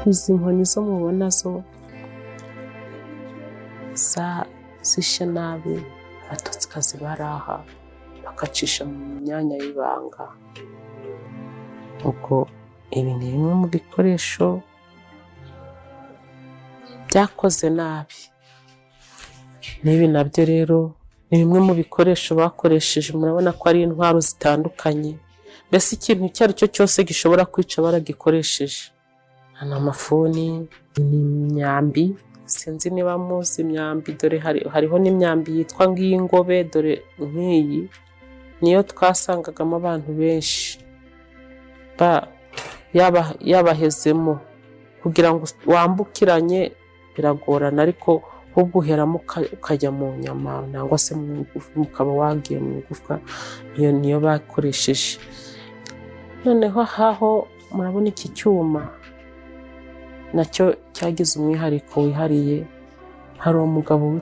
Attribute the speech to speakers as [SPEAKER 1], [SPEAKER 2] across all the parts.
[SPEAKER 1] izi nkoni zo mubona zo zishe nabi abatutsikazi baraha bakacisha mu myanya y'ibanga. Ubwo ibi ni bimwe mu bikoresho byakoze nabi. N'ibi nabyo rero ni bimwe mu bikoresho bakoresheje, murabona ko ari intwaro zitandukanye. Mbese ikintu icyo ari cyo cyose gishobora kwica baragikoresheje. Hano amafuni, n'imyambi, sinzi niba muzi imyambi, dore hariho n'imyambi yitwa ng'iy'ingobe, dore nk'iyi niyo twasangagamo abantu benshi yabahezemo kugira ngo wambukiranye biragorana, ariko uguheramo ukajya mu nyama nangwa se mu ngufu, mukaba wagiye mu ngufwa, niyo bakoresheje. Noneho haho murabona iki cyuma nacyo cyagize umwihariko wihariye. Hari umugabo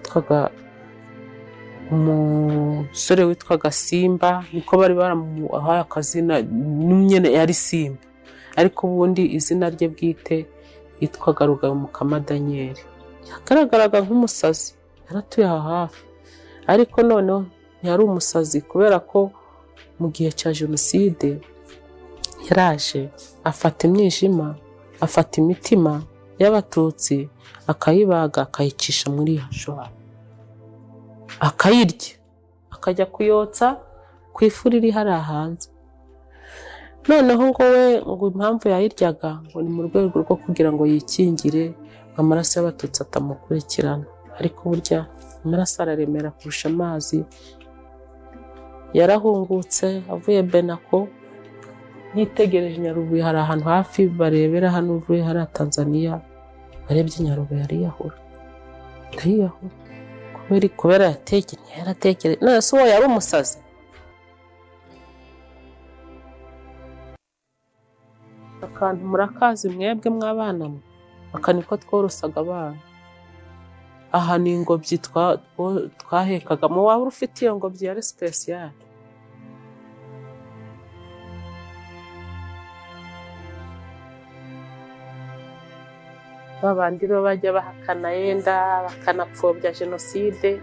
[SPEAKER 1] umusore witwaga Simba, niko bari baramuhaye akazina, nyine yari Simba, ariko ubundi izina rye bwite yitwaga Rugamuka Daniel. Yagaragaraga nk'umusazi, yaratuye aha hafi, ariko noneho ntiyari umusazi, kubera ko mu gihe cya Jenoside yaraje afata imyijima, afata imitima y'abatutsi akayibaga, akayicisha muri hashoha, akayirya, akajya kuyotsa ku ifuri iri hariya hanze. Noneho ngo we ngo impamvu yayiryaga ngo ni mu rwego rwo kugira ngo yikingire amaraso y'abatutsi atamukurikirana, ariko burya amaraso araremera kurusha amazi. Yarahungutse avuye Benako, yitegereje Nyarubuye, hari ahantu hafi barebera hano uvuye hariya Tanzania, arebye Nyarubuye ariyahura, kubera yaratekereye. None se uwo yari umusazi? Akantu murakazi mwebwe mw'abana mwe, aka niko tworosaga abana. Aha ni ingobyi twahekagamo. Waba ufite iyo ngobyi yari special? Babandi rero bajya bahakana yenda bakanapfobya Jenoside,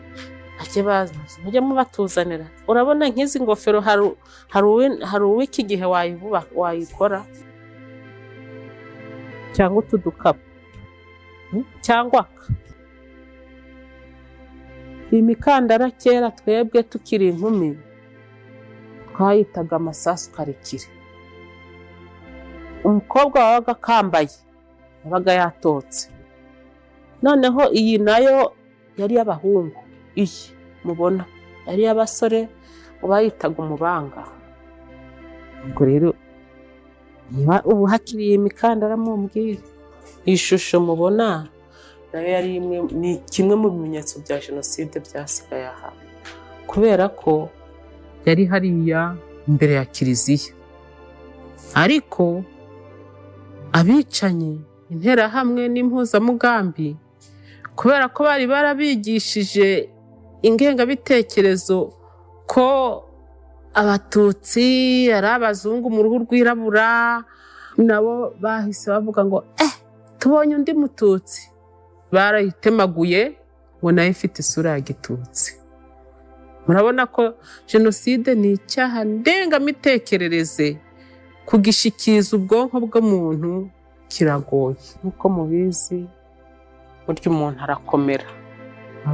[SPEAKER 1] mujye mubatuzanira. Urabona nk'izi ngofero hari uw'iki gihe wayikora, cyangwa utu dukapu, cyangwa iyi mikandara kera twebwe tukiri inkumi twayitaga amasasu karikire. Umukobwa wabaga akambaye yabaga yatotse. Noneho iyi nayo yari y'abahungu, iyi mubona yari y'abasore bayitaga umubanga. Ubwo rero ubu hakiriye imikandara mumbwire. Iyi shusho mubona nayo yari ni kimwe mu bimenyetso bya Jenoside byasigaye aha, kubera ko yari hariya imbere ya kiliziya. Ariko abicanyi, interahamwe n'impuzamugambi, kubera ko bari barabigishije ingengabitekerezo ko abatutsi ari abazungu mu ruhu rwirabura, nabo bahise bavuga ngo tubonye undi mututsi, barayitemaguye ngo nayo ifite isura ya gitutsi. Murabona ko Jenoside ni icyaha ndengamitekerereze, kugishikiza ubwonko bw'umuntu kiragoye. Nkuko mubizi burya umuntu arakomera.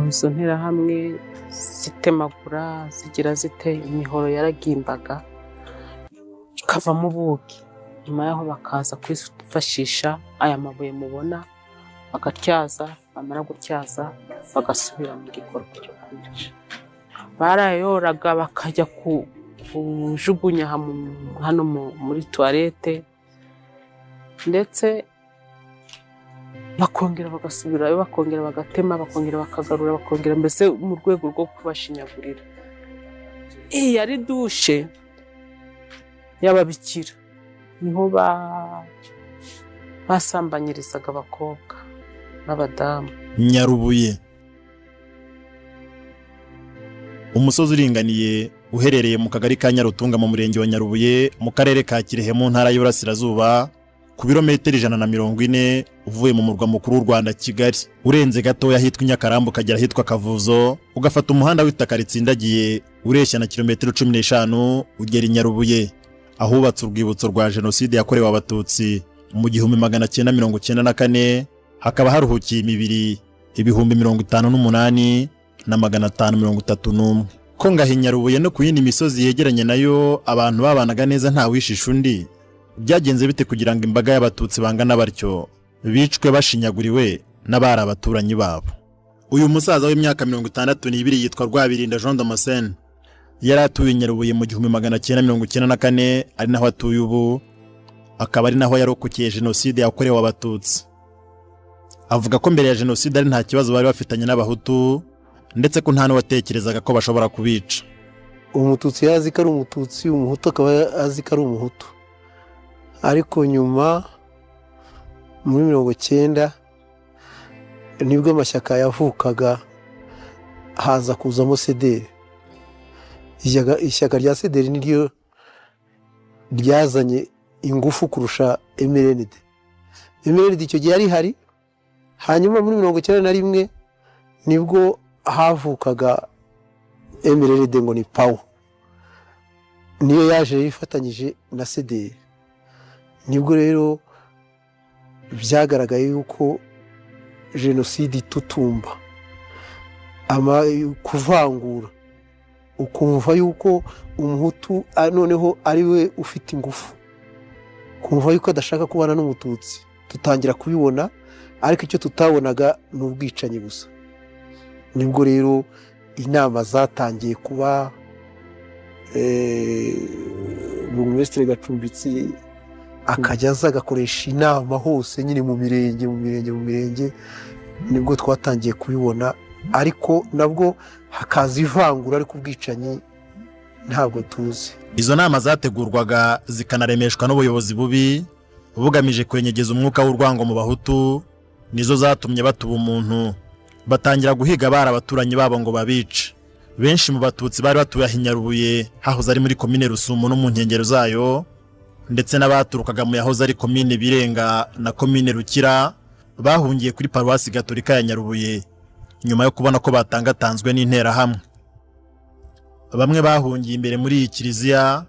[SPEAKER 1] Izo nterahamwe zitemagura, zigira zite, imihoro yaragimbaga ikavamo ubuki. Nyuma yaho bakaza kwifashisha aya mabuye mubona, bagatyaza, bamara gutyaza bagasubira mu gikorwa cyo kwica. Barayoraga bakajya kujugunya hano muri toilette, ndetse bakongera bagasubirayo, bakongera bagatema, bakongera bakagarura, bakongera, mbese mu rwego rwo kubashinyagurira. Iyi yari dushe y'ababikira, niho basambanyirizaga abakobwa n'abadamu.
[SPEAKER 2] Nyarubuye, umusozi uringaniye uherereye mu kagari ka Nyarutunga mu murenge wa Nyarubuye mu karere ka Kirehe mu ntara y'Iburasirazuba, ku birometero 140 uvuye mu murwa mukuru w'u Rwanda Kigali. Urenze gatoya hitwa Nyakarambu ukagera hitwa Kavuzo, ugafata umuhanda w'itaka ritsindagiye ureshya na kilometero 15 ugera i Nyarubuye, ahubatse urwibutso rwa jenoside yakorewe abatutsi mu 1994. Hakaba haruhukiye imibiri 58,531 ko ngahe Nyarubuye no ku yindi misozi yegeranye nayo abantu babanaga neza nta wishisha undi. Byagenze bite kugira ngo imbaga y'abatutsi bangana batyo bicwe bashinyaguriwe n'abari abaturanyi babo? Uyu musaza w'imyaka 62 yitwa Rwabirinda Jean Damascene, yari atuye Nyarubuye mu 1994, ari naho atuye ubu, akaba ari naho yarokokeye jenoside yakorewe abatutsi. Avuga ko mbere ya jenoside ari nta kibazo bari bafitanye n'abahutu, ndetse ko nta n'uwatekerezaga ko bashobora kubica.
[SPEAKER 3] Umututsi yazi ko ari umututsi, umuhutu akaba azi ko ari umuhutu. Ariko nyuma muri 1990 nibwo amashyaka yavukaga, haza kuzamo CDR. Ishyaka rya CDR niryo ryazanye ingufu kurusha MRND. MRND icyo gihe yari hari. Hanyuma muri 1991 nibwo havukaga MRND ngo ni PAO, niyo yaje yifatanyije na CDR. Nibwo rero byagaragaye yuko jenoside itutumba, kuvangura, ukumva yuko umuhutu noneho ari we ufite ingufu, kumva yuko adashaka kubana n'umututsi. Tutangira kubibona, ariko icyo tutabonaga ni ubwicanyi gusa. Nibwo rero inama zatangiye kuba, Burugumesitiri Gacumbitsi akajya aza agakoresha inama hose nyine mu mirenge. Nibwo twatangiye kubibona, ariko nabwo hakaza ivangura, ariko ubwicanyi ntabwo tuzi.
[SPEAKER 2] Izo nama zategurwaga zikanaremeshwa n'ubuyobozi bubi bugamije kwenyegeza umwuka w'urwango mu bahutu, nizo zatumye batuba umuntu, batangira guhiga abari abaturanyi babo ngo babice. Benshi mu batutsi bari batuye i Nyarubuye, hahoze ari muri komine Rusumo no mu nkengero zayo, ndetse n'abaturukaga mu yahoze ari komine Birenga na komine Rukira, bahungiye kuri paruwasi gatolika ya Nyarubuye nyuma yo kubona ko batangatanzwe n'interahamwe. Bamwe bahungiye imbere muri iyi kiliziya,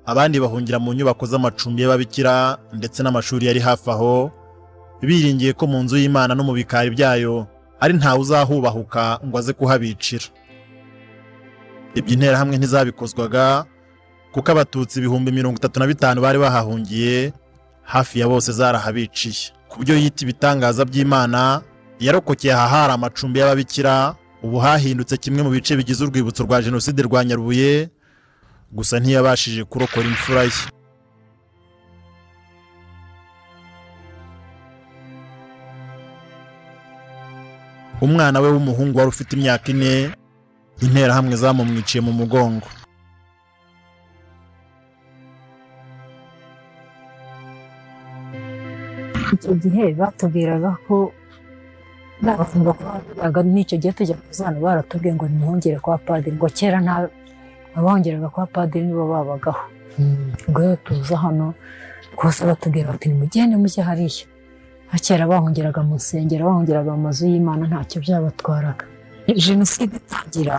[SPEAKER 2] abandi bahungira mu nyubako z'amacumbi y'ababikira ndetse n'amashuri yari hafi aho, biringiye ko mu nzu y'Imana no mu bikari byayo ari ntawe uzahubahuka ngo aze kuhabicira. Ibyo interahamwe ntizabikozwaga, kuko abatutsi 35,000 bari bahahungiye, hafi ya bose zarahabiciye. Ku byo yita ibitangaza by'Imana, yarokokeye ahahari amacumbi y'ababikira, ubu hahindutse kimwe mu bice bigize urwibutso rwa jenoside rwa Nyarubuye, gusa ntiyabashije kurokora imfura ye. Umwana we w'umuhungu wari ufite imyaka 4, interahamwe zamumwiciye mu mugongo.
[SPEAKER 4] Icyo gihe batubwiraga ko bavuga ko n'icyo gihe tujya kuzana baratubwiye ngo nimuhongere kwa padiri, ngo kera nta abahongeraga kwa padiri nibo babagaho. Ubwo rero tuza hano rwose batubwira bati nimugende mujye hariya. Kera bahongeraga mu nsengero, bahongeraga mu mazu y'Imana, ntacyo byabatwaraga. Jenoside itangira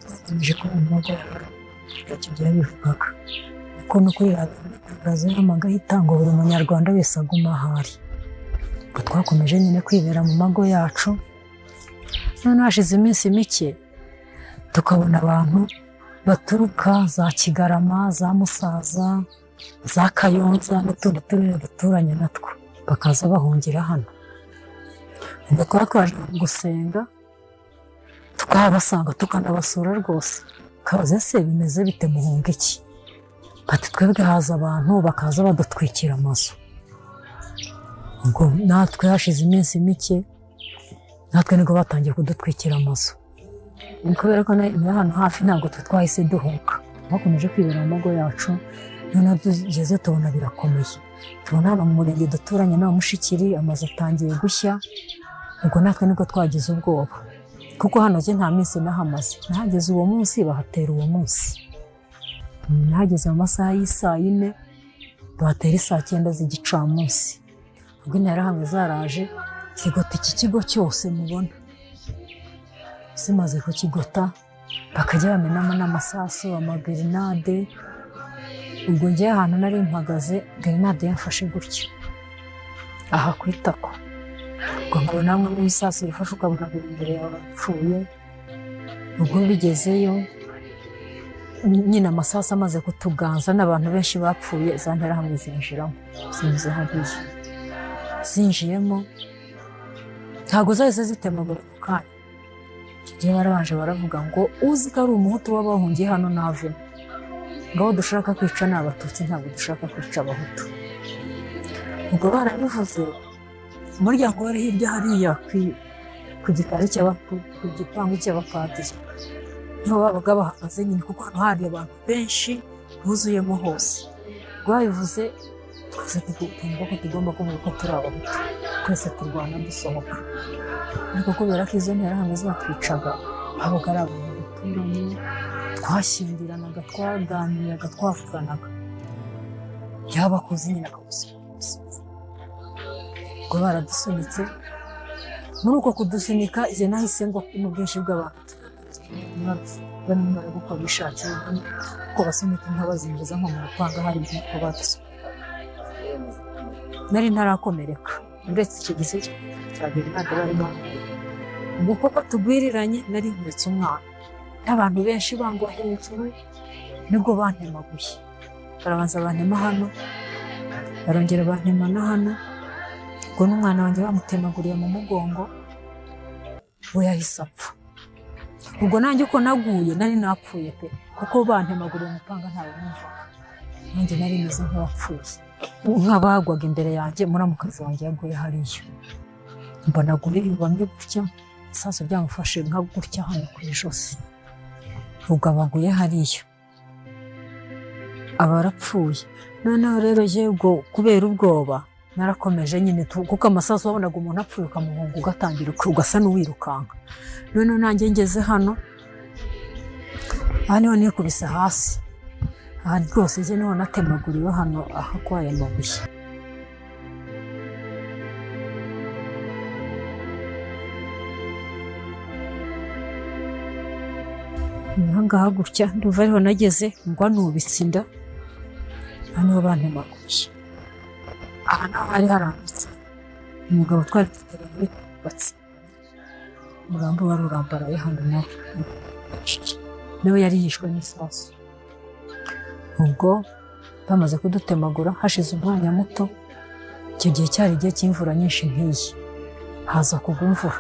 [SPEAKER 4] twakomeje kubona icyo gihe bivugaga ko no kuri radiyo y'amagaho itangwa buri munyarwanda wese aguma ahari. Twakomeje nyine kwibera mu mago yacu. None hashize iminsi mike tukabona abantu baturuka za Kigarama, za Musaza, za Kayonza n'utundi turere duturanye natwo, bakaza bahungira hano. Ubwo twaje gusenga, tukabasanga tukanabasura rwose, kabaze se bimeze bite, muhunga iki? Ati twebwe haza abantu bakaza badutwikira amazu. Ubwo natwe hashize iminsi mike, natwe nibwo batangiye kudutwikira amazu. Kubera ko hano hafi ntabwo twahise duhuka, twakomeje kwibera mu mago yacu. Noneho tugeze tubona birakomeye, tubona hano mu murenge duturanye na Mushikiri amazu atangiye gushya. Ubwo natwe nibwo twagize ubwoba, kuko hano je nta minsi nahamaze. Nahageze uwo munsi bahatera uwo munsi, nahageze mu masaha y'isa 4 batera saa 9 z'igicamunsi. Ubwo interahamwe zaraje zigota iki kigo cyose mubona, zimaze kukigota bakajya bamenamo n'amasasu, amagrenade. Ubwo njye ahantu nari mpagaze grenade yamfashe gutya aha ku itako, ubwo nkabona namwe n'isasu rifashe ukabona buri imbere yawe apfuye. Ubwo bigezeyo nyine amasasu amaze kutuganza n'abantu benshi bapfuye, za nterahamwe zinjiramo, zinjize hariya, zinjiyemo ntabwo zahise zitemagura ku kanya. Igihe barabanje baravuga ngo uzi ko ari umuhutu w'abahungiye hano navemo, ngo abo dushaka kwica ni abatutsi, ntabwo dushaka kwica abahutu. Ubwo barabivuze, umuryango wari hirya hariya ku gikari ku gipangu cy'abapadiri niho babaga bahagaze nyine, kuko hano hari abantu benshi buzuyemo hose. Rwabivuze twese tukumva ko tugomba kuvuga ko turi abahutu, twese turwana dusohoka. Ariko kubera ko izo nterahamwe zatwicaga, habaga ari abantu duturanye, twashyingiranaga, twaganiraga, twavuganaga, yaba akoze nyine akagusubiza. Ubwo baradusunitse, muri uko kudusunika igihe nahise ngo mu bwinshi bw'abantu barimo gukora bishakiye ko basunika inka bazinjiza nko mu rupanga, hari ibyo badusunika. Nari ntarakomereka uretse icyo gise cya grenade barimo. Ubwo koko tugwiriranye nari nkuretse umwana n'abantu benshi bangwa hejuru, nibwo bantemaguye. Barabanza bantema hano, barongera bantema na hano. Ubwo n'umwana wanjye bamutemaguriye mu mugongo, we yahise apfa. Ubwo nanjye uko naguye nari napfuye pe, kuko bantemaguriye umupanga ntawe numvaga, nanjye nari meze nk'uwapfuye. Nk'abagwaga imbere yanjye, muramukazi wanjye yaguye hariya, mbona bamwe gutya, isasu ryamufashe nka gutya hano ku ijosi. Ubwo abaguye hariya aba arapfuye. Noneho rero ubwo kubera ubwoba narakomeje nyine, kuko amasasu wabonaga umuntu apfuye ukamuhunga ugatangira ugasa n'uwirukanka. Noneho nanjye ngeze hano, aha niho nikubise hasi, aha rwose njye niho natemaguriwe hano ahakwaye amabuye. Ngaha gutya nduva ariho nageze, ngwa nubitse inda, aha niho bantemaguriye. Aha naho hari harambitse umugabo twari duteranye batse, umurambo wari urambaraye hano nawe yari yishwe n'isasu. Ubwo bamaze kudutemagura, hashize umwanya muto, icyo gihe cyari igihe cy'imvura nyinshi nk'iyi, haza kugwa imvura.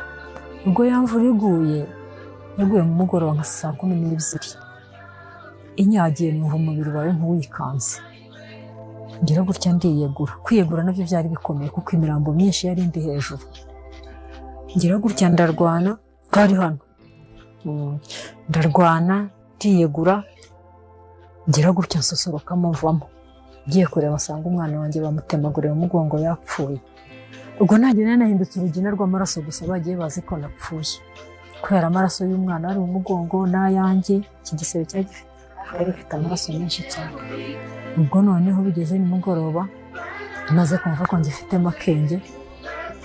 [SPEAKER 4] Ubwo ya mvura iguye, yaguye mu mugoroba nka saa 12, inyagiye numva umubiri wawe nk'uwikanze. Ngira gutya ndiyegura, kwiyegura nabyo byari bikomeye kuko imirambo myinshi yari indi hejuru. Ngira gutya ndarwana, bari hano ndarwana ndiyegura, ngira gutya nsosoroka muvamo, ngiye kureba asanga umwana wanjye bamutemaguriye umugongo yapfuye. Ubwo nanjye nanahindutse urugina rw'amaraso gusa, bagiye bazi ko napfuye kubera amaraso y'umwana ari umugongo n'ayanjye, iki gisebe cyari gifite amaraso menshi cyane. Ubwo noneho bigeze nimugoroba, maze kumva ko ngifitemo akenge,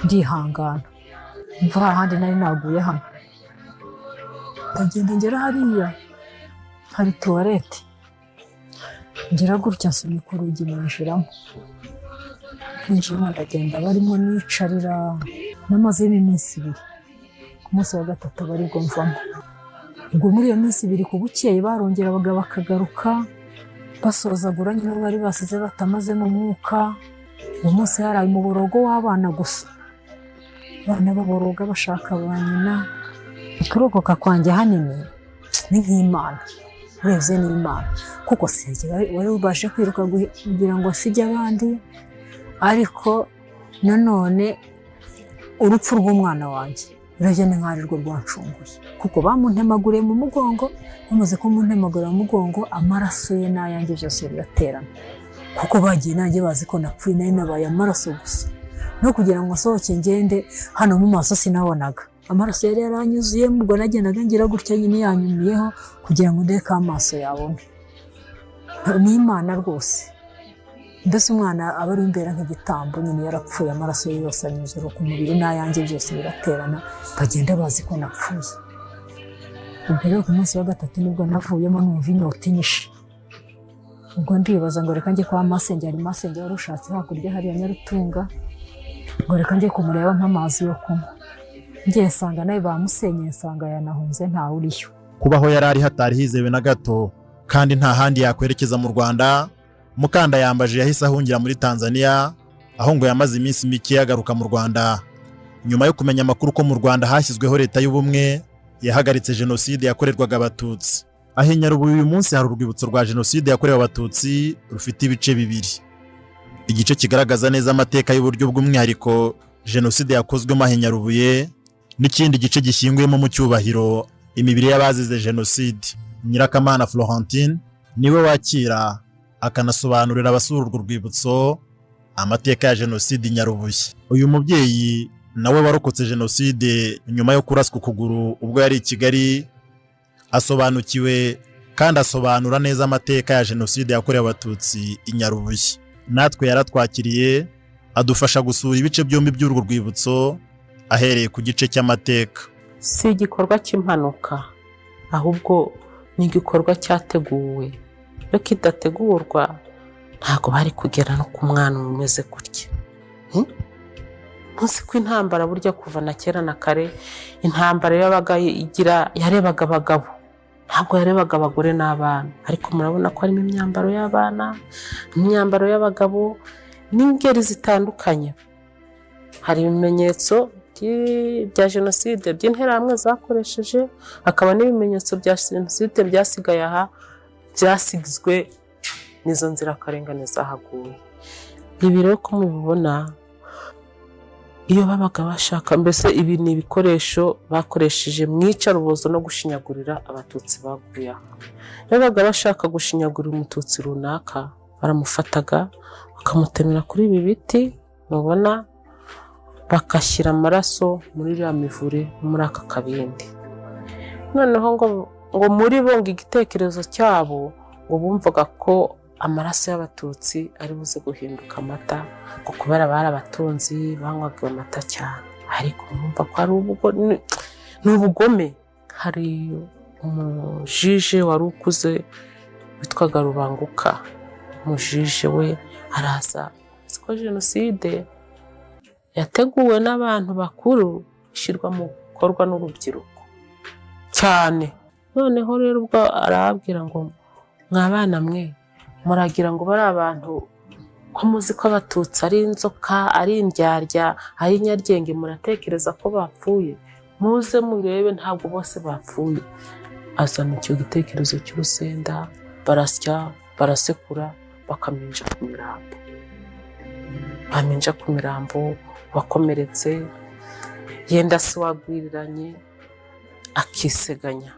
[SPEAKER 4] ndihangana, mva ahandi nari naguye hano, ndagenda ngera hariya hari tuwarete, ngira gutya nsunika urugi ninjiramo, ndagenda barimo nicarira, namazemo iminsi 2, ku munsi wa 3 bari bwo mvamo. Ubwo muri iyo minsi 2 ku bukeye barongera bakagaruka, basozagura nyine bari basize batamazemo umwuka. Uwo munsi yaraye mu borogo w'abana gusa, abana baboroga bashaka ba nyina. Kurokoka kwanjye hanini ni nk'Imana, urebye ni Imana, kuko sije wari ubashe kwiruka kugira ngo asige abandi. Ariko nanone urupfu rw'umwana wanjye urebye ni nk'ari rwo rwancunguye, kuko bamuntemaguriye mu mugongo, bamaze kumuntemagurira mu mugongo, amaraso ye n'ayanjye byose biraterana, kuko bagiye nanjye bazi ko napfuye, nari nabaye amaraso gusa. No kugira ngo asohoke ngende hano mu maso sinabonaga, amaraso yari yaranyuzuyemo. Ubwo nagendaga ngira gutya nyine yanyumiyeho kugira ngo ndeke amaso yabone. Ni Imana rwose, mbese umwana aba ari imbere nk'igitambo nyine yarapfuye, amaraso ye yose anyuzura ku mubiri n'ayanjye byose biraterana, bagenda bazi ko napfuye. Ubwo rero ku munsi wa gatatu nibwo navuyemo numva inyota inyishe. Ubwo ndibaza ngo reka njye kwa masenge, hari masenge wari ushatse hakurya hariya Nyarutunga, ngo reka njye kumureba nk'amazi yo kunywa. Ngiye nsanga nawe bamusenye, nsanga yanahunze ntawe uriyo.
[SPEAKER 2] Kubaho yari ari hatari hizewe na gato, kandi nta handi yakwerekeza mu Rwanda. Mukandayambaje yahise ahungira muri Tanzania, aho ngo yamaze iminsi mike yagaruka mu Rwanda. Nyuma yo kumenya amakuru ko mu Rwanda hashyizweho leta y'ubumwe yahagaritse jenoside yakorerwaga Abatutsi. Aho i Nyarubuye uyu munsi hari urwibutso rwa jenoside yakorewe Abatutsi rufite ibice bibiri. Igice kigaragaza neza amateka y'uburyo bw'umwihariko jenoside yakozwemo aho i Nyarubuye, n'ikindi gice gishyinguyemo mu cyubahiro imibiri y'abazize jenoside. Nyirakamana Florentine niwe wakira akanasobanurira abasura urwo rwibutso amateka ya jenoside i Nyarubuye. Uyu mubyeyi nawe warokotse jenoside nyuma yo kuraswa ukuguru ubwo yari i Kigali, asobanukiwe kandi asobanura neza amateka ya jenoside yakorewe Abatutsi i Nyarubuye. Natwe yaratwakiriye adufasha gusura ibice byombi by'urwo rwibutso, ahereye ku gice cy'amateka.
[SPEAKER 1] Si igikorwa cy'impanuka, ahubwo ni igikorwa cyateguwe. Iyo kidategurwa ntabwo bari kugera no ku mwana umeze gutya. Ntuzi ko intambara burya kuva na kera na kare, intambara yabaga yarebaga abagabo, ntabwo yarebaga abagore n'abana. Ariko murabona ko harimo imyambaro y'abana, imyambaro y'abagabo n'ingeri zitandukanye. Hari ibimenyetso bya jenoside by'interahamwe zakoresheje, hakaba n'ibimenyetso bya jenoside byasigaye aha, byasigizwe n'izo nzirakarengane zahaguye. Ibi rero ko mubibona, iyo babaga bashaka, mbese ibi ni ibikoresho bakoresheje mu iyicarubozo no gushinyagurira Abatutsi baguye aha. Iyo babaga bashaka gushinyagurira umututsi runaka, baramufataga bakamutemera kuri ibi biti mubona, bakashyira amaraso muri iriya mivure muri aka kabindi. Noneho ngo muri bo igitekerezo cyabo ngo bumvaga ko amaraso y'Abatutsi ari buze guhinduka amata, ngo kubera bari abatunzi banywaga amata cyane. Ariko bumva ko ari ubugome. Hari umujije wari ukuze witwaga Rubanguka. Umujije we araza ko jenoside yateguwe n'abantu bakuru, ishyirwa mu bikorwa n'urubyiruko cyane. Noneho rero ubwo arababwira ngo mwabana mwe muragira ngo bari abantu ko muzi ko Abatutsi ari inzoka, ari indyarya, ari inyaryenge, muratekereza ko bapfuye, muze murebe ntabwo bose bapfuye. Azana icyo gitekerezo cy'urusenda, barasya, barasekura, bakaminja ku mirambo. Baminja ku mirambo, wakomeretse yenda se wagwiriranye akiseganya,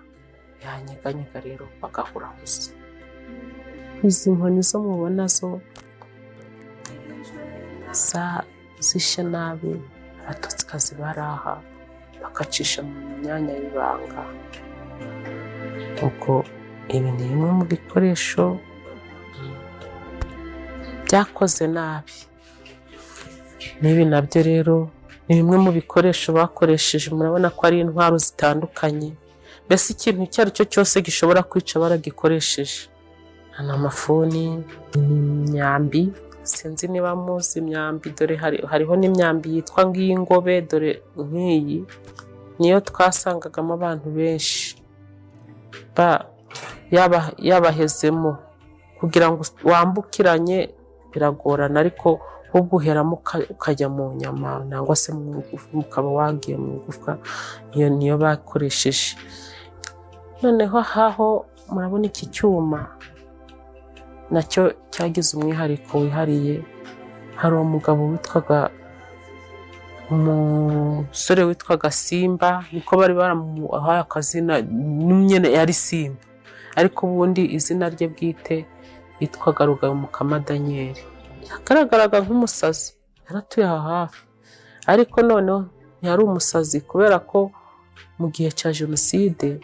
[SPEAKER 1] yanyeganyega rero bagahura gusa. Izi nkoni zo mubona zo zishe nabi Abatutsikazi baraha, bakacisha mu myanya y'ibanga. Ubwo ibi ni bimwe mu bikoresho byakoze nabi. N'ibi nabyo rero ni bimwe mu bikoresho bakoresheje. Murabona ko ari intwaro zitandukanye, mbese ikintu icyo ari cyo cyose gishobora kwica baragikoresheje. Hano amafuni, imyambi, sinzi niba muzi imyambi, dore hariho n'imyambi yitwa ng'iy'ingobe, dore nk'iyi niyo twasangagamo abantu benshi yabahezemo. Kugira ngo wambukiranye biragorana, ariko uguheramo ukajya mu nyama nangwa se mu ukaba wagiye mu igufwa, niyo bakoresheje. Noneho haho murabona iki cyuma nacyo cyagize umwihariko wihariye. Hari umugabo witwaga, umusore witwaga Simba, niko bari baramuhaye akazina, nyine yari Simba, ariko ubundi izina rye bwite yitwaga Rugayumukama Daniel. Yagaragaraga nk'umusazi, yaratuye aha hafi, ariko noneho ntiyari umusazi, kubera ko mu gihe cya jenoside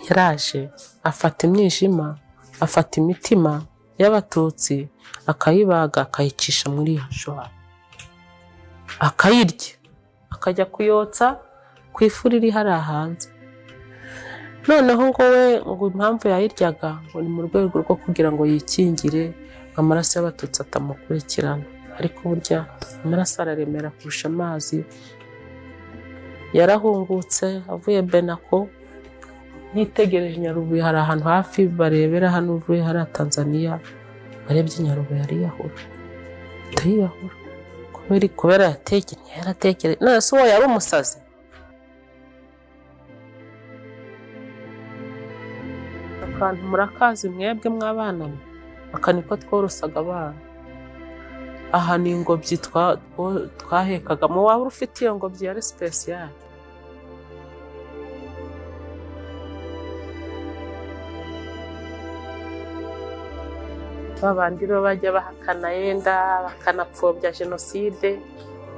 [SPEAKER 1] yaraje afata imyijima, afata imitima, y'abatutsi akayibaga akayicisha muri iyo jwari akayirya akajya kuyotsa ku ifu riri hariya hanze. Noneho ngo we ngo impamvu yayiryaga ngo ni mu rwego rwo kugira ngo yikingire amaraso y'abatutsi atamukurikirana, ariko burya amaraso araremera kurusha amazi. Yarahungutse avuye Benako yitegereje Nyarubuye, hari ahantu hafi barebera hano uvuye hariya Tanzania, arebye Nyarubuye ariyahura kubera yaratekereje. None se uwo yari umusazi? Akantu murakazi mwebwe mw'abana mwe, aka niko tworosaga abana. Aha ni ingobyi twahekagamo. Waba ufite iyo ngobyi yari special. Babandi rero bajya bahakana yenda bakanapfobya jenoside,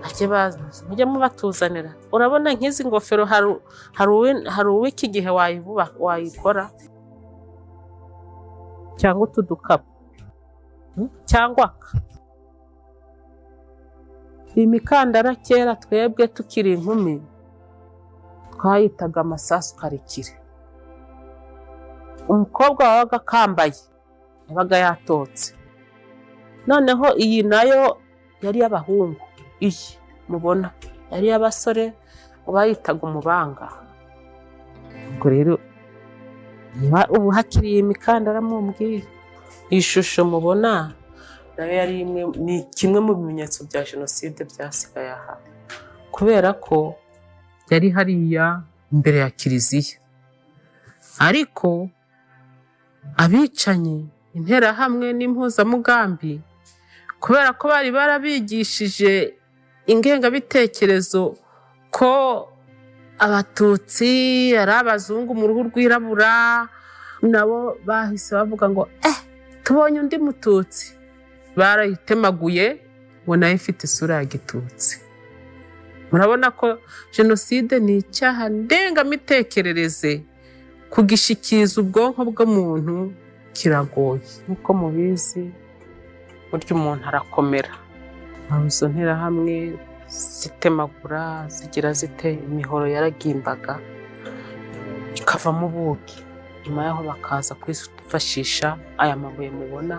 [SPEAKER 1] ake baza mujye mubatuzanira. Urabona nk'izi ngofero hari uw'iki gihe wayikora, cyangwa utudukapu cyangwa imikandara. Kera twebwe tukiri inkumi twayitaga amasasu karikire. Umukobwa wabaga akambaye yabaga yatotse. Noneho iyi nayo yari y'abahungu, iyi mubona yari y'abasore bayitaga umubanga. Ubwo rero niba ubu hakiri imikandara mumbwire, iyi shusho mubona nayo yari imwe, ni kimwe mu bimenyetso bya jenoside byasigaye aha, kubera ko yari hariya imbere ya kiliziya. Ariko abicanyi, interahamwe n'impuzamugambi, kubera ko bari barabigishije ingengabitekerezo ko abatutsi ari abazungu mu ruhu rwirabura, nabo bahise bavuga ngo tubonye undi mututsi. Barayitemaguye ngo nayo ifite isura ya gitutsi. Murabona ko jenoside ni icyaha ndengamitekerereze. Kugishikiza ubwonko bw'umuntu kiragoye. Nkuko mubizi burya umuntu arakomera. Izo nterahamwe zitemagura, zigira zite, imihoro yaragimbaga ikavamo ubuki. Nyuma yaho bakaza kwifashisha aya mabuye mubona,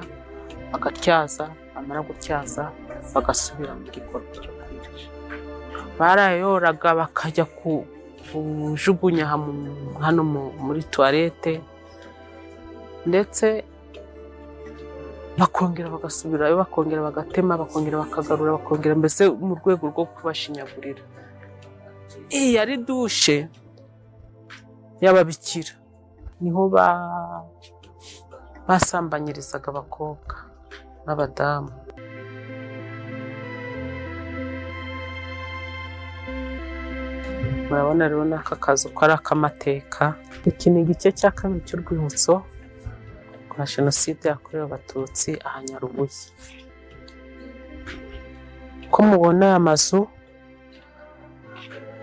[SPEAKER 1] bagatyaza, bamara gutyaza bagasubira mu gikorwa cyo kwica. Barayoraga bakajya kujugunya hano muri toilette, ndetse bakongera bagasubirayo, bakongera bagatema, bakongera bakagarura, bakongera, mbese mu rwego rwo kubashinyagurira. Iyi yari dushe y'ababikira, niho basambanyirizaga abakobwa n'abadamu. Murabona rero n'aka kazu ko ari ak'amateka. Iki ni igice cya kabiri cy'urwibutso rwa jenoside yakorewe abatutsi aha Nyarubuye. Ko mubona aya mazu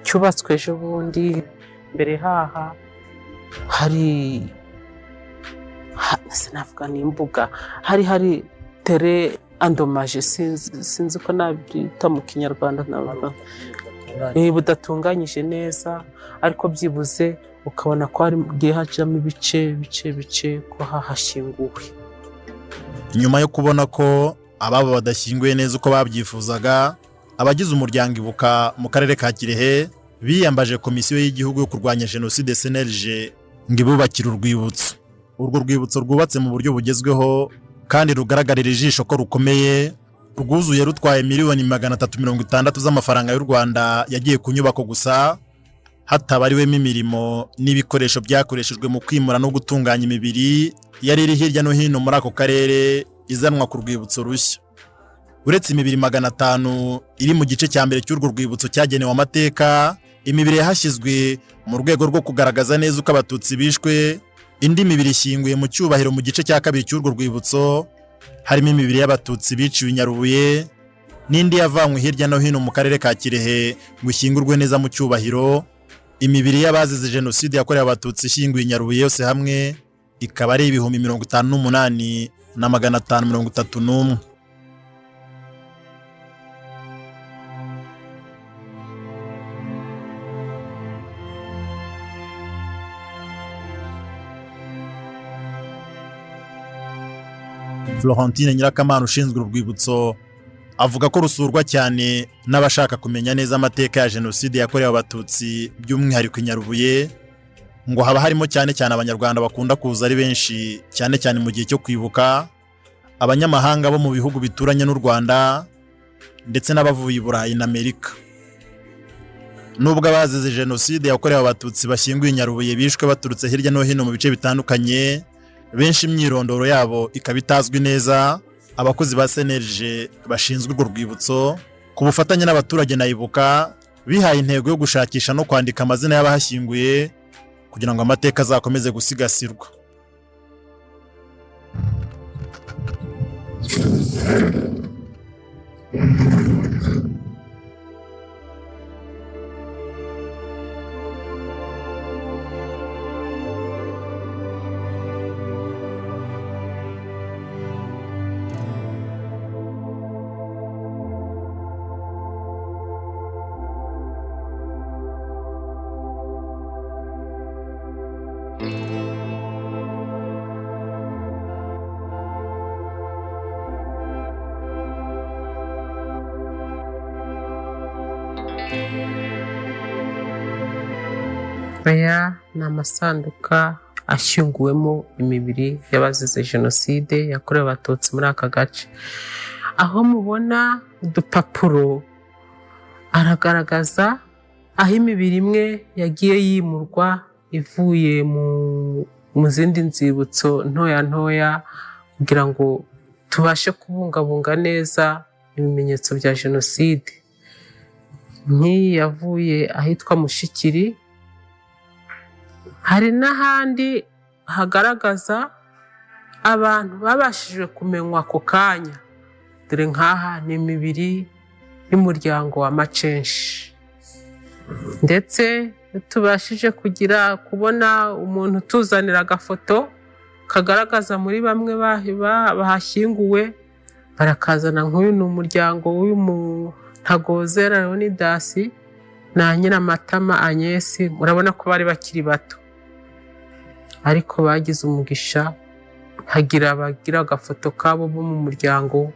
[SPEAKER 1] cyubatswe ejo bundi, mbere haha hari sinavuga n'imbuga, hari tere andomaje, sinzi ko nabyita mu Kinyarwanda, navuga budatunganyije neza, ariko byibuze ukabona ko hari hajyamo ibice ko hahashyinguwe.
[SPEAKER 2] Nyuma yo kubona ko ababo badashyinguye neza uko babyifuzaga, abagize umuryango Ibuka mu karere ka Kirehe biyambaje komisiyo y'igihugu yo kurwanya jenoside CNLG ngo ibubakire urwibutso. Urwo rwibutso rwubatse mu buryo bugezweho kandi rugaragarira ijisho ko rukomeye, rwuzuye rutwaye miliyoni 360 z'amafaranga y'u Rwanda yagiye ku nyubako gusa, hatabariwemo imirimo n'ibikoresho byakoreshejwe mu kwimura no gutunganya imibiri yari iri hirya no hino muri ako karere izanwa ku rwibutso rushya. Uretse imibiri 500 iri mu gice cya mbere cy'urwo rwibutso cyagenewe amateka, imibiri yahashyizwe mu rwego rwo kugaragaza neza uko abatutsi bishwe. Indi mibiri ishyinguye mu cyubahiro mu gice cya kabiri cy'urwo rwibutso, harimo imibiri y'abatutsi biciwe i Nyarubuye n'indi yavanywe hirya no hino mu karere ka Kirehe ngo ishyingurwe neza mu cyubahiro. Imibiri y'abazize jenoside yakorewe abatutsi ishyinguye i Nyarubuye yose hamwe ikaba ari 58 na 531. Florentine Nyirakamana ushinzwe urwibutso avuga ko rusurwa cyane n'abashaka kumenya neza amateka ya Jenoside yakorewe Abatutsi by'umwihariko i Nyarubuye, ngo haba harimo cyane Abanyarwanda bakunda kuza ari benshi cyane mu gihe cyo kwibuka, abanyamahanga bo mu bihugu bituranye n'u Rwanda ndetse n'abavuye i Burayi na Amerika. Nubwo abazize Jenoside yakorewe Abatutsi bashyinguye i Nyarubuye bishwe baturutse hirya no hino mu bice bitandukanye, benshi imyirondoro yabo ikaba itazwi neza, abakozi ba CNLG bashinzwe urwo rwibutso ku bufatanye n'abaturage na Ibuka bihaye intego yo gushakisha no kwandika amazina y'abahashyinguye kugira ngo amateka azakomeze gusigasirwa.
[SPEAKER 1] Aya ni amasanduka ashyinguwemo imibiri y'abazize Jenoside yakorewe Abatutsi muri aka gace. Aho mubona udupapuro aragaragaza aho imibiri imwe yagiye yimurwa ivuye mu zindi nzibutso ntoya kugira ngo tubashe kubungabunga neza ibimenyetso bya Jenoside. Nk'iyi yavuye ahitwa Mushikiri. Hari n'ahandi hagaragaza abantu babashije kumenywa ako kanya, dore nk'aha ni imibiri y'umuryango wa Macenshi. Ndetse tubashije kubona umuntu utuzanira agafoto kagaragaza muri bamwe bahashyinguwe, barakazana. Nk'uyu ni umuryango w'Untagozera Leonidas na Nyiramatama Agnes. Murabona ko bari bakiri bato, ariko bagize umugisha hagira abagira agafoto kabo bo mu muryango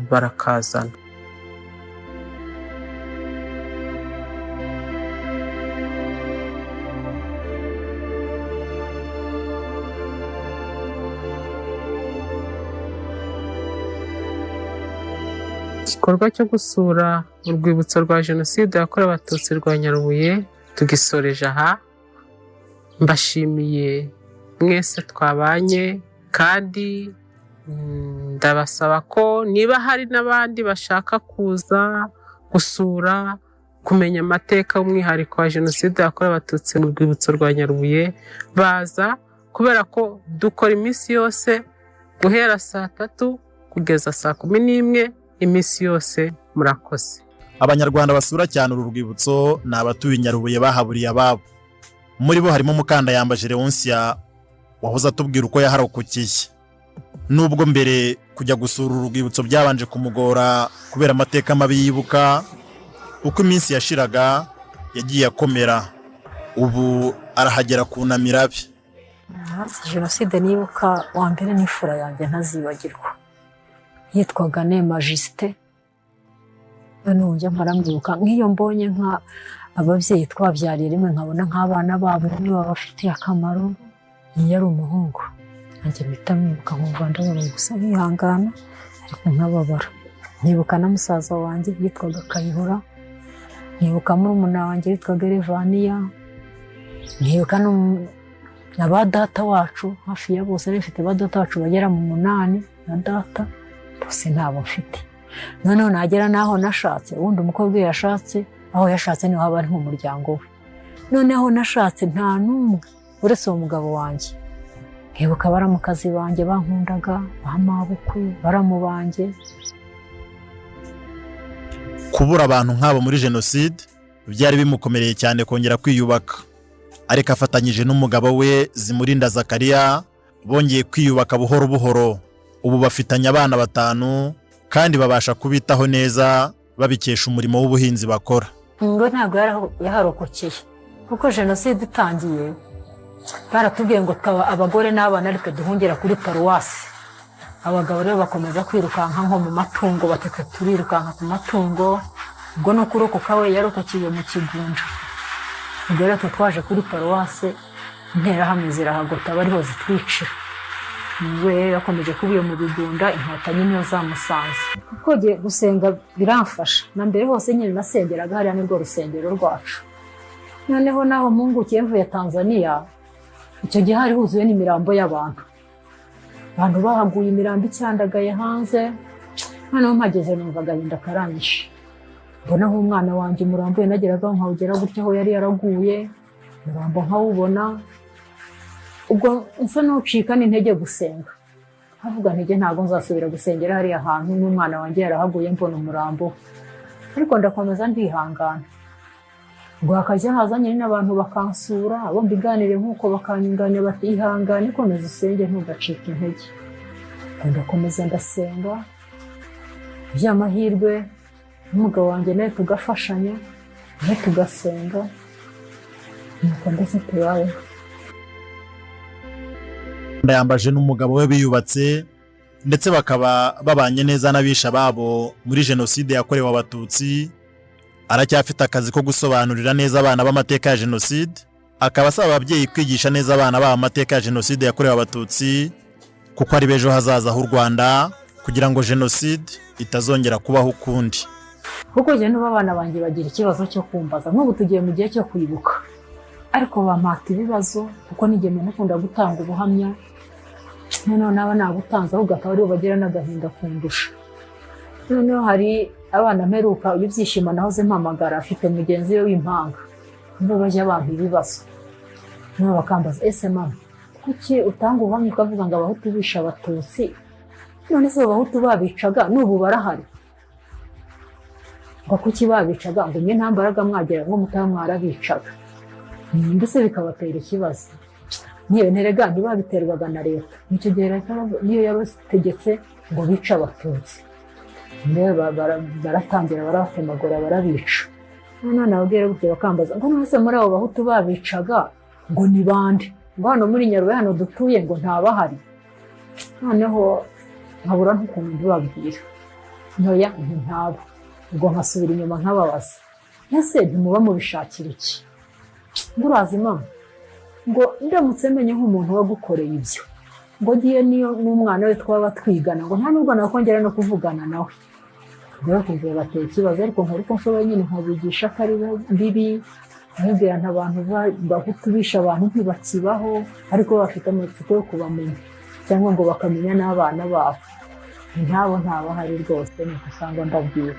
[SPEAKER 1] barakazana. Igikorwa cyo gusura urwibutso rwa Jenoside yakorewe Abatutsi rwa Nyarubuye tugisoreje aha. Mbashimiye mwese twabanye, kandi ndabasaba ko niba hari n'abandi bashaka kuza gusura kumenya amateka y'umwihariko wa Jenoside yakorewe Abatutsi mu rwibutso rwa Nyarubuye, baza, kubera ko dukora iminsi yose guhera saa 3 kugeza saa 11 iminsi yose. Murakoze.
[SPEAKER 2] Abanyarwanda basura cyane uru rwibutso ni abatuye i Nyarubuye bahaburiye ababo. Muri bo harimo Mukandayambaje Leonsia wahoze atubwira uko yaharokokiye. Nubwo mbere kujya gusura uru rwibutso byabanje kumugora kubera amateka mabi yibuka, uko iminsi yashiraga yagiye akomera. Ubu arahagera kunamira abe.
[SPEAKER 4] Jenoside nibuka wa mbere n'ifura yanjye ntazibagirwa, yitwaga Nema Justin. None njya mparamwibuka nk'iyo mbonye ababyeyi twabyariye rimwe nkabona nk'abana babo niba bafitiye akamaro. Yari umuhungu, nanjye mpita mwibuka nkumva ndababaye gusa nkihangana, ariko nkababara. Nibuka na musaza wanjye yitwaga Kayihura, nibuka murumuna wanjye yitwaga Revaniya, nibuka na ba data wacu hafi ya bose. Bafite ba data wacu bagera mu 8 na data, bose ntabo mfite. Noneho nagera naho nashatse, ubundi umukobwa yashatse, aho yashatse niho haba ari mu muryango we. Noneho nashatse nta numwe uretse uwo mugabo wanjye. Nkibuka baramukazi banjye bankundaga, bamabukwe, baramu banjye.
[SPEAKER 2] Kubura abantu nk'abo muri Jenoside byari bimukomereye cyane kongera kwiyubaka, ariko afatanyije n'umugabo we Zimurinda Zakaria bongeye kwiyubaka buhoro buhoro. ubu bafitanye abana 5 kandi babasha kubitaho neza babikesha umurimo w'ubuhinzi bakora.
[SPEAKER 4] ngo ntabwo yaharokokeye kuko jenoside itangiye baratubwiye ngo twaba abagore n'abana ariko duhungira kuri paruwasi. Abagabo rero bakomeza kwirukanka nko mu matungo, bateka turirukanka ku matungo, ubwo no kurokoka we yarokokiye mu Kigunja. Ubwo rero twaje kuri paruwasi, interahamwe zirahagota bariho zitwicira. We yakomeje kubiye mu Bigunda, Inkotanyi niyo zamusanze. Kuko giye gusenga biramfasha, na mbere hose nyine nasengeraga hariya nirwo rusengero rwacu. Noneho naho mpungukiye mvuye Tanzania, icyo gihe hari huzuye n'imirambo y'abantu. Abantu bahaguye imirambo icyandagaye hanze, noneho mpageze numva agahinda karanyishe. Mbona nk'umwana wanjye umurambo nageraga nkawugera gutya aho yari yaraguye, umurambo nkawubona. Ubwo nsa n'ucika n'intege gusenga. Havuga ntege ntabwo nzasubira gusengera hariya hantu n'umwana wanjye yarahaguye mbona umurambo. Ariko ndakomeza ndihangana. Ngo hakajya hazanye n'abantu bakansura, abo mbiganire nk'uko bakanyunganya bati ihangane komeza usenge ntugacike intege. Ndakomeza ndasenga. By'amahirwe umugabo wanjye nawe tugafashanya, nawe tugasenga. Nuko ndetse tubaye.
[SPEAKER 2] Ndayambaje n'umugabo we biyubatse ndetse bakaba babanye neza n'abisha babo muri jenoside yakorewe Abatutsi. Aracyafite akazi ko gusobanurira neza abana b'amateka ya jenoside, akaba asaba ababyeyi kwigisha neza abana babo amateka ya jenoside yakorewe Abatutsi kuko ari bejo hazaza h'u Rwanda kugira ngo jenoside itazongera kubaho ukundi.
[SPEAKER 4] Kuko je n'ubu abana banjye bagira ikibazo cyo kumbaza, nk'ubu tugiye mu gihe cyo kwibuka, ariko bampata ibibazo kuko n'igihe nakunda gutanga ubuhamya, noneho naba nabutanze ahubwo akaba aribo bagira n'agahinda kundusha. Noneho hari abana mperuka ibyishimo nahoze mpamagara, afite mugenzi we w'impanga, nibo bajya bampa ibibazo. Nibo bakambaza ese mama kuki utanga ubuhamya ukavuga ngo Abahutu bisha Abatutsi, none se Abahutu babicaga n'ubu barahari? Ngo kuki babicaga? Ngo mwe nta mbaraga mwagera ngo mutaba mwarabicaga. Mbese bikabatera ikibazo. Niyo nterega ntibabiterwaga na leta, nicyo gihe leta niyo yabategetse ngo bica Abatutsi. Baratangira barabatemagura barabica. None nababwira gutyo bakambaza ngo none se muri abo Bahutu babicaga ngo ni bande? Ngo hano muri Nyarubuye hano dutuye ngo ntabahari. Noneho nkabura n'ukuntu ndibabwira. Ntoya ntabo. Ubwo nkasubira inyuma nkababaza. Ese ntimuba mubishakira iki? Ngurazi mama. Ngo ndamutse menye nk'umuntu wagukoreye ibyo, ngo giye niyo n'umwana we twaba twigana ngo nta nubwo nakongera no kuvugana nawe. Rero kumva bateye ikibazo, ariko nkora uko nshoboye nyine nkabigisha ko ari bibi, nkabwira abantu Bahutu bisha abantu ntibakibaho, ariko bafite amatsiko yo kubamenya cyangwa ngo bakamenya n'abana babo. Ntabo ntabahari rwose, nuko usanga ndabwira.